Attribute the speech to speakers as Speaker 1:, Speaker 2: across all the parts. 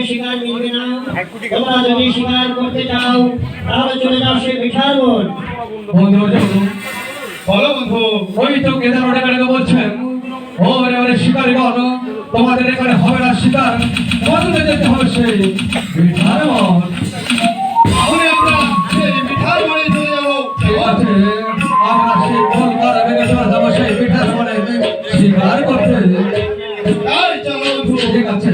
Speaker 1: শিকার মিলবে না। তোমরা যদি শিকার করতে চাও তাহলে চলে যাও সে পিঠার বন।
Speaker 2: বলো বন্ধু, ওই তো কেদার এখানে বলছেন ওরে ওরে শিকারি বলো তোমাদের এখানে হবে না শিকার, তোমাদের যেতে হবে সেই পিঠার বন।
Speaker 3: তাহলে আমরা সেই পিঠার বনে চলে যাবো।
Speaker 2: ঠিক আছে, আমরা সেই বন করা ভেঙে চলে যাবো সেই পিঠার বনে শিকার করতে।
Speaker 3: তাই চলো বন্ধু।
Speaker 2: ঠিক আছে।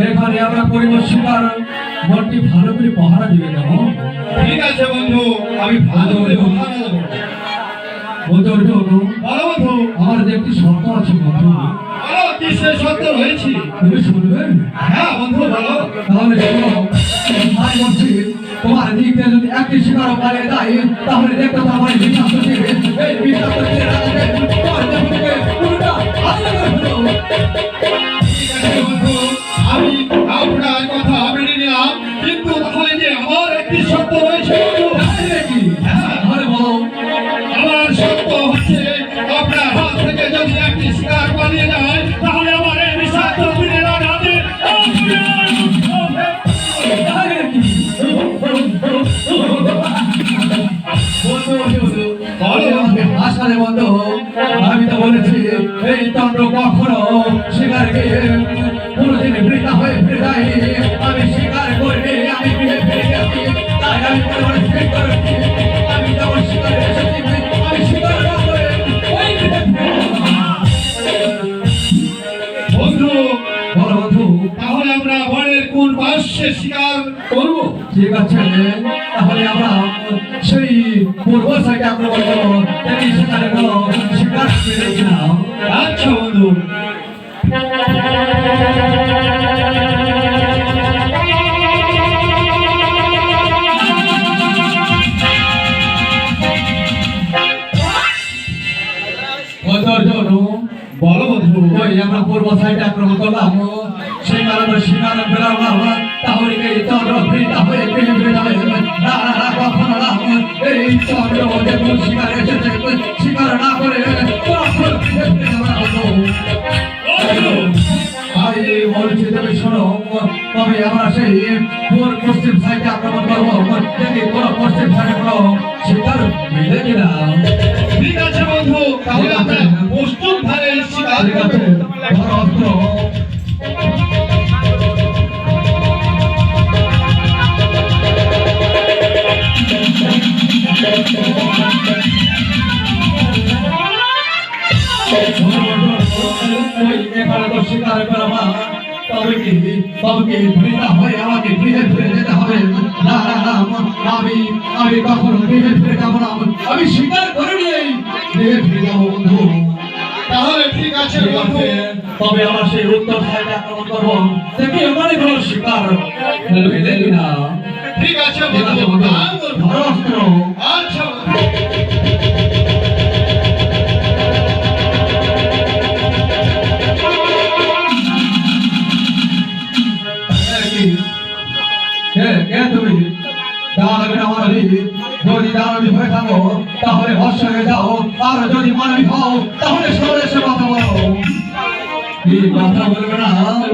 Speaker 2: এখানে আমরা পরিবেশ শিকার মনটি ভালো করে পাহারা দিবে না।
Speaker 3: ঠিক আছে বন্ধু, আমি ভালো করে পাহারা দেবো।
Speaker 2: বন্ধু
Speaker 3: বলো বন্ধু।
Speaker 2: আমার যে একটি শর্ত আছে বন্ধু।
Speaker 3: বলো কি সে শর্ত রয়েছে?
Speaker 2: তুমি শুনবে?
Speaker 3: হ্যাঁ বন্ধু বলো।
Speaker 2: তাহলে শোনো, আমি বলছি তোমার দিক থেকে যদি একটি শিকার পালিয়ে যায় তাহলে দেখতে তো আমার বিশ্বাস হচ্ছে এই বিশ্বাস হচ্ছে তোমার দেখতে পুরোটা আলাদা করে ফেলো।
Speaker 3: ঠিক আছে বন্ধু, আমি আপনার কথা মেনে নিলাম, কিন্তু তাহলে যে আমার একটি শর্ত রয়েছে বন্ধু।
Speaker 2: হ্যাঁ তাহলে বলো।
Speaker 3: আমার শর্ত হচ্ছে আপনার হাত থেকে যদি একটি শিকার পালিয়ে যায় তাহলে আমার এই বিষাক্ত ফিরে লাগাতে
Speaker 2: আসলে বন্ধু আমি তো বলেছি এই চন্দ্র কখনো শিকারকে কোনোদিন বৃথা হয়ে ফিরে যায়নি। আমি শিকার করবে আমি ফিরে ফিরে গেছি, তাই আমি আমি যখন শিকারে এসেছি আমি শিকার না করে ওই
Speaker 3: বন্ধু।
Speaker 2: বলো বন্ধু,
Speaker 3: তাহলে আমরা বনের কোন পাশে শিকার করবো?
Speaker 2: ঠিক আছে, তাহলে আমরা সেই পূর্ব সাইডে আক্রমণ করবো, দেখি সেখানে কোনো শিকার পেলে কিনা।
Speaker 3: আচ্ছা বন্ধু। বলো বন্ধু।
Speaker 2: ওই আমরা পূর্ব সাইডে আক্রমণ করলাম, সেই কারণে শিকার পেলাম না, তাহলে এই চন্দ্র ফিরিটা হয়ে ফিরে ফিরে যাবে না না কখনো না। এই চন্দ্র যেমন শিকার এসেছে শিকার না করে কখন ফিরে ফিরে যাবে আমি বলছি তুমি শোনো, তবে আমরা সেই পশ্চিম সাইডে আক্রমণ করবো, দেখি কোনো পশ্চিম সাইডে কোনো শিকার মিলে কিনা।
Speaker 3: ঠিক আছে বন্ধু, তাহলে আমরা পশ্চিম ধারে শিকার
Speaker 2: ঠিক আছে, ধরো অস্ত্র। শিকার করা তবে কি ফিরে হয়ে আমাকে ফিরে ফিরে যেতে হবে না না না। আমি কখনো ফিরে ফিরে যাবো না, আমি শিকার করে নিয়েই ফিরে ফিরে যাবো বন্ধু।
Speaker 3: তাহলে ঠিক আছে বন্ধু,
Speaker 2: তবে আমার সেই উত্তর সাইডে আক্রমণ করবো, দেখি আমারই ভালো শিকার মিলে কিনা।
Speaker 3: ঠিক আছে
Speaker 2: ঠিক আছে
Speaker 3: বন্ধু।
Speaker 2: বন্ধু, ধরো অস্ত্র। দানবী হয়ে থাকো তাহলে ভস্ম হয়ে যাও, আর যদি মানবী হও তাহলে সর্বদেশে কথা বলো। এই কথা বলবে না তাহলে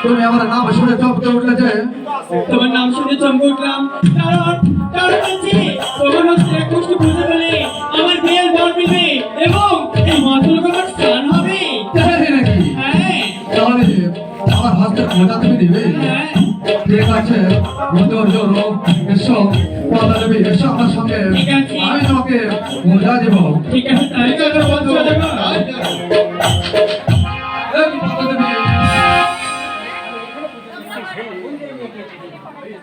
Speaker 2: তুমি আমার নাম শুনে চমকে উঠলে যে?
Speaker 1: তোমার নাম শুনে চমকে উঠলাম কারণ হচ্ছে তোমার হচ্ছে এক গোষ্ঠী বুঝে ফেলে আমার বিয়ের বর মিলবে এবং এই মাতৃক আমার স্থান হবে।
Speaker 2: তাই নাকি?
Speaker 1: হ্যাঁ।
Speaker 2: তাহলে আমার হাতে খোঁজা তুমি দিবে?
Speaker 1: হ্যাঁ।
Speaker 2: ঠিক আছে, বন্ধুর জন্য এসো, কথা দেবে এসো আমার সঙ্গে,
Speaker 1: ঠিক আছে।
Speaker 2: আমি তোমাকে খোঁজা দেব।
Speaker 1: ঠিক আছে, তাই কথা বলছো।
Speaker 2: এই কথা দেবে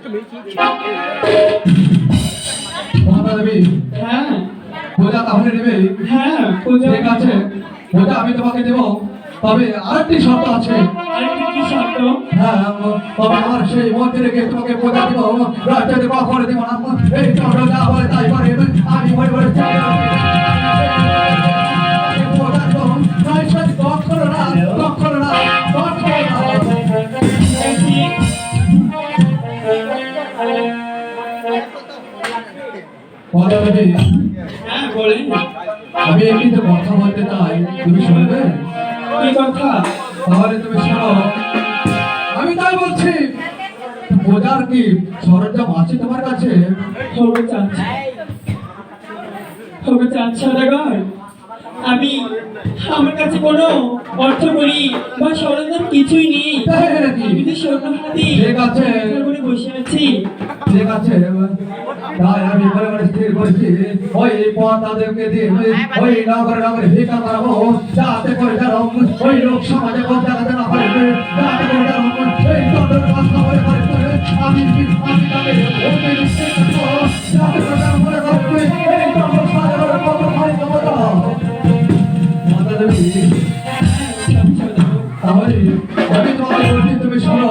Speaker 2: দেবী মাতা দেবী
Speaker 1: হ্যাঁ
Speaker 2: পূজা তাহলে নেবে
Speaker 1: হ্যাঁ পূজা
Speaker 2: ঠিক আছে পূজা আমি তোমাকে দেব তবে আরেকটি শর্ত আছে
Speaker 1: আরেকটি কি শর্ত?
Speaker 2: হ্যাঁ তবে আমার সেই মন্দিরে গিয়ে তোমাকে পূজা দিব রাজ্যে কখন দিব না এই চন্দ্র যা বলে তাই করে আমি ভয় ভয়
Speaker 1: হ্যাঁ বলেন
Speaker 2: আমি একটি তো কথা বলতে চাই তুমি শুনবে
Speaker 1: কি কথা?
Speaker 2: তাহলে তুমি শোনো আমি তাই বলছি পূজার কি সরঞ্জাম আছে তোমার কাছে
Speaker 1: হবে চাচ্ছি হবে চাচ্ছি সদাগর আমি আমার কাছে কোনো অর্থ করি বা সরঞ্জাম কিছুই নেই
Speaker 2: তাই নাকি?
Speaker 1: আমি তো স্বর্ণ হাতি
Speaker 2: ঠিক আছে।
Speaker 1: করে বসে আছি
Speaker 2: ঠিক আছে তাই আমি মনে মনে স্থির করেছি ওই পথ তাদেরকে দিয়ে ওই নগরে নগরে ভিক্ষা করাবো যাতে করে যারা ওই লোক সমাজে কোন জায়গাতে না পারে যাতে করে যারা এই চন্দ্রের কথা বলে করে আমি তাদের ওকে নিশ্চিত করবো যাতে করে যারা মনে করবে এই চন্দ্র সাগরের কত ভাই কত মাতা দেবী তাহলে আমি তোমাকে বলছি তুমি শোনো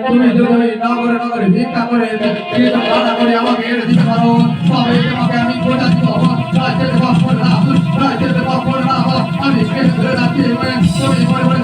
Speaker 2: তুমি যদি নগরে নগরে ভিক্ষা করে কিছু ভাড়া করে আমাকে এনে দিতে পারো তবে তোমাকে আমি পূজা দিব রাজ্যের বাপ করে না রাজ্যের বাপ করে না আমি কেটে ধরে রাখছি তুমি মনে মনে